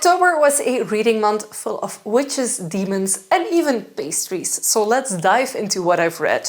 October was a reading month full of witches, demons, and even pastries. So let's dive into what I've read.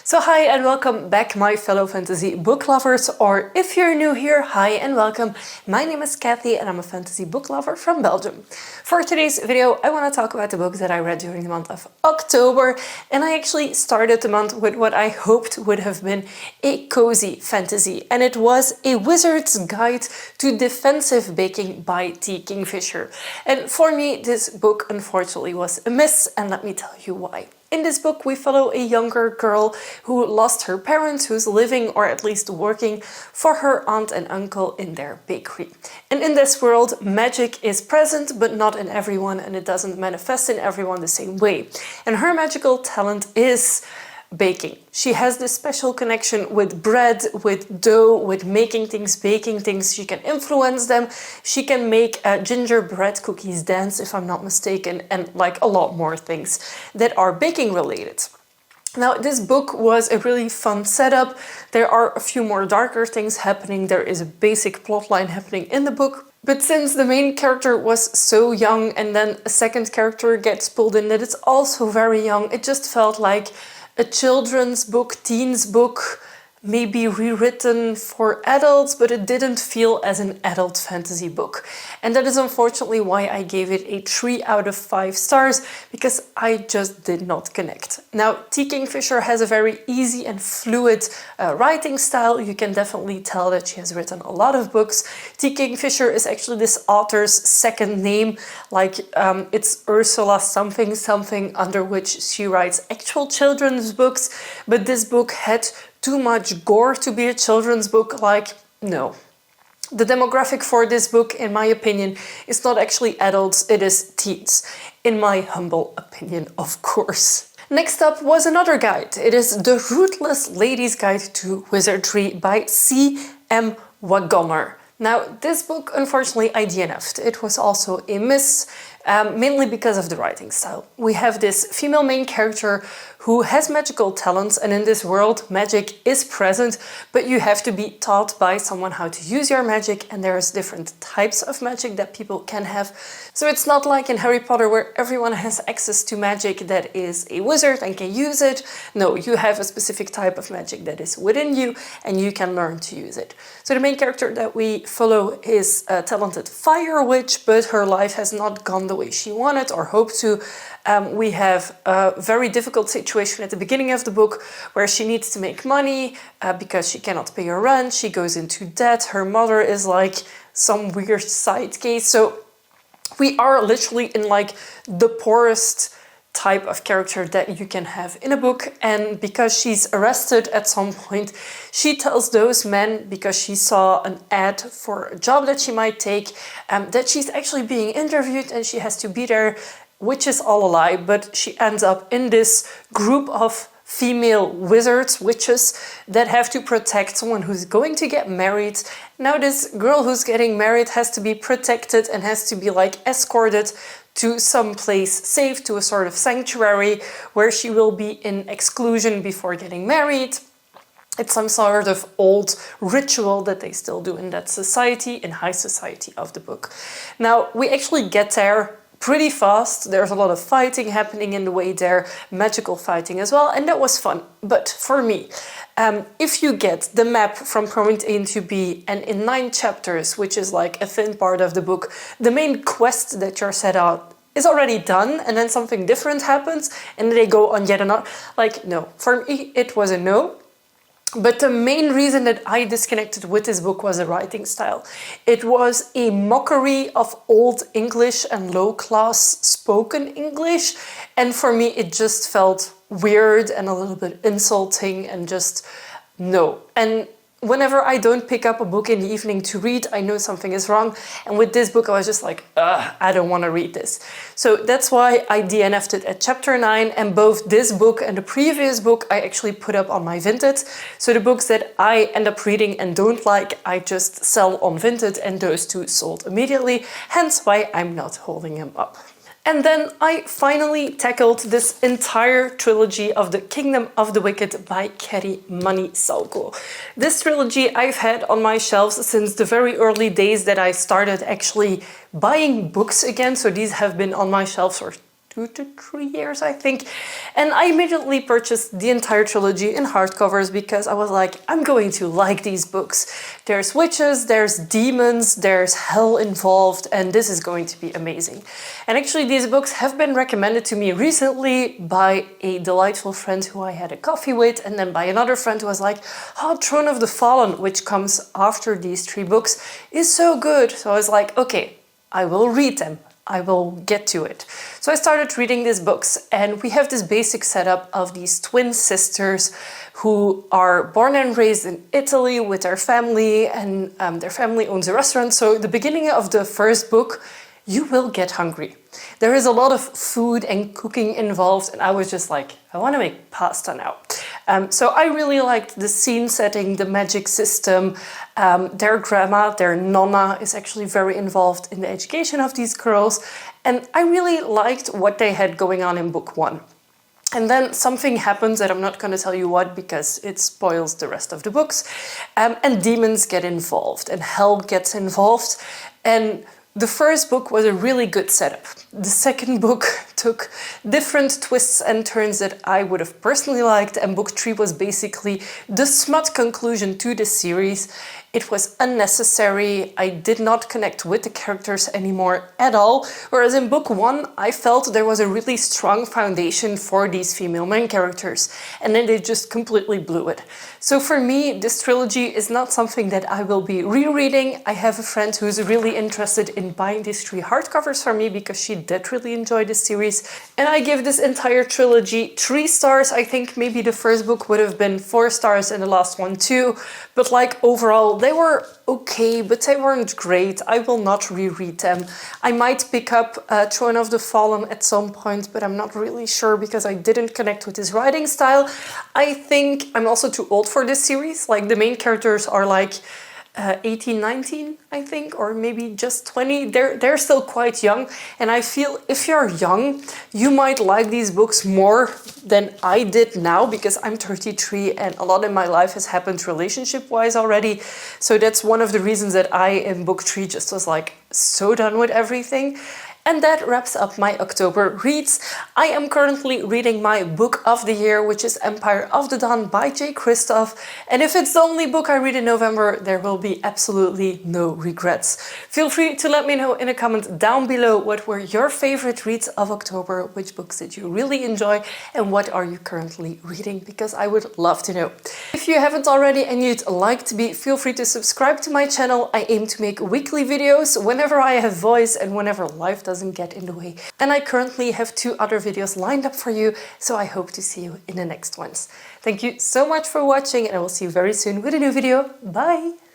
So hi and welcome back, my fellow fantasy book lovers, or if you're new here, hi and welcome. My name is Cathy and I'm a fantasy book lover from Belgium. For today's video, I want to talk about the books that I read during the month of October, and I actually started the month with what I hoped would have been a cozy fantasy, and it was A Wizard's Guide to Defensive Baking by T. Kingfisher. And for me, this book unfortunately was a miss, and let me tell you why. In this book, we follow a younger girl who lost her parents, who's living or at least working for her aunt and uncle in their bakery. And in this world, magic is present, but not in everyone, and it doesn't manifest in everyone the same way. And her magical talent is baking. She has this special connection with bread, with dough, with making things, baking things. She can influence them. She can make gingerbread cookies dance, if I'm not mistaken, and like a lot more things that are baking related. Now, this book was a really fun setup. There are a few more darker things happening. There is a basic plotline happening in the book. But since the main character was so young and then a second character gets pulled in that is also very young, it just felt like a children's book, teens book, maybe rewritten for adults, but it didn't feel as an adult fantasy book. And that is unfortunately why I gave it a 3 out of 5 stars, because I just did not connect. Now, T. Kingfisher has a very easy and fluid writing style. You can definitely tell that she has written a lot of books. T. Kingfisher is actually this author's second name, like it's Ursula something something, under which she writes actual children's books, but this book had too much gore to be a children's book. Like, no. The demographic for this book, in my opinion, is not actually adults, it is teens. In my humble opinion, of course. Next up was another guide. It is The Ruthless Lady's Guide to Wizardry by C.M. Waggoner. Now, this book, unfortunately, I DNF'd. It was also a miss, mainly because of the writing style. We have this female main character who has magical talents, and in this world magic is present, but you have to be taught by someone how to use your magic, and there's different types of magic that people can have. So it's not like in Harry Potter where everyone has access to magic that is a wizard and can use it. No, you have a specific type of magic that is within you and you can learn to use it. So the main character that we follow is a talented fire witch, but her life has not gone the way she wanted or hoped to. We have a very difficult situation at the beginning of the book where she needs to make money because she cannot pay her rent. She goes into debt. Her mother is like some weird side case. So we are literally in like the poorest type of character that you can have in a book, and because she's arrested at some point, she tells those men, because she saw an ad for a job that she might take, that she's actually being interviewed and she has to be there, which is all a lie, but she ends up in this group of female wizards, witches, that have to protect someone who's going to get married. Now this girl who's getting married has to be protected and has to be like escorted to some place safe, to a sort of sanctuary where she will be in exclusion before getting married. It's some sort of old ritual that they still do in that society, in high society of the book. Now, we actually get there pretty fast. There's a lot of fighting happening in the way there, magical fighting as well, and that was fun. But for me, if you get the map from point A to B, and in 9 chapters, which is like a thin part of the book, the main quest that you're set out is already done, and then something different happens, and they go on yet another. Like, no. For me, it was a no. But the main reason that I disconnected with this book was the writing style. It was a mockery of old English and low-class spoken English, and for me it just felt weird and a little bit insulting and just no. And whenever I don't pick up a book in the evening to read, I know something is wrong, and with this book I was just like, I don't want to read this. So that's why I DNF'd it at chapter 9, and both this book and the previous book I actually put up on my Vinted. So the books that I end up reading and don't like, I just sell on Vinted, and those two sold immediately, hence why I'm not holding them up. And then I finally tackled this entire trilogy of The Kingdom of the Wicked by Kerri Maniscalco. This trilogy I've had on my shelves since the very early days that I started actually buying books again. So these have been on my shelves for 2 to 3 years, I think. And I immediately purchased the entire trilogy in hardcovers because I was like, I'm going to like these books. There's witches, there's demons, there's hell involved, and this is going to be amazing. And actually these books have been recommended to me recently by a delightful friend who I had a coffee with, and then by another friend who was like, oh, Throne of the Fallen, which comes after these 3 books, is so good. So I was like, okay, I will read them. I will get to it. So I started reading these books, and we have this basic setup of these twin sisters who are born and raised in Italy with their family, and their family owns a restaurant. So the beginning of the first book, you will get hungry. There is a lot of food and cooking involved, and I was just like, I want to make pasta now. So I really liked the scene setting, the magic system. Their grandma, their nonna, is actually very involved in the education of these girls. And I really liked what they had going on in book 1. And then something happens that I'm not going to tell you what because it spoils the rest of the books. And demons get involved and hell gets involved. And the first book was a really good setup. The second book took different twists and turns that I would have personally liked, and book 3 was basically the smut conclusion to the series. It was unnecessary. I did not connect with the characters anymore at all, whereas in book 1 I felt there was a really strong foundation for these female main characters, and then they just completely blew it. So for me, this trilogy is not something that I will be rereading. I have a friend who's really interested in buying these 3 hardcovers for me because she did really enjoy this series, and I give this entire trilogy 3 stars. I think maybe the first book would have been 4 stars and the last one 2, but like overall they were okay, but they weren't great. I will not reread them. I might pick up Throne of the Fallen at some point, but I'm not really sure because I didn't connect with his writing style. I think I'm also too old for this series. Like the main characters are like 18, 19, I think, or maybe just 20. They're still quite young, and I feel if you're young, you might like these books more than I did now because I'm 33 and a lot in my life has happened relationship-wise already. So that's one of the reasons that I, in book 3, just was like so done with everything. And that wraps up my October reads. I am currently reading my book of the year, which is Empire of the Dawn by J. Kristoff. And if it's the only book I read in November, there will be absolutely no regrets. Feel free to let me know in a comment down below what were your favorite reads of October, which books did you really enjoy, and what are you currently reading, because I would love to know. If you haven't already and you'd like to be, feel free to subscribe to my channel. I aim to make weekly videos whenever I have voice and whenever life doesn't get in the way. And I currently have 2 other videos lined up for you, so I hope to see you in the next ones. Thank you so much for watching, and I will see you very soon with a new video. Bye!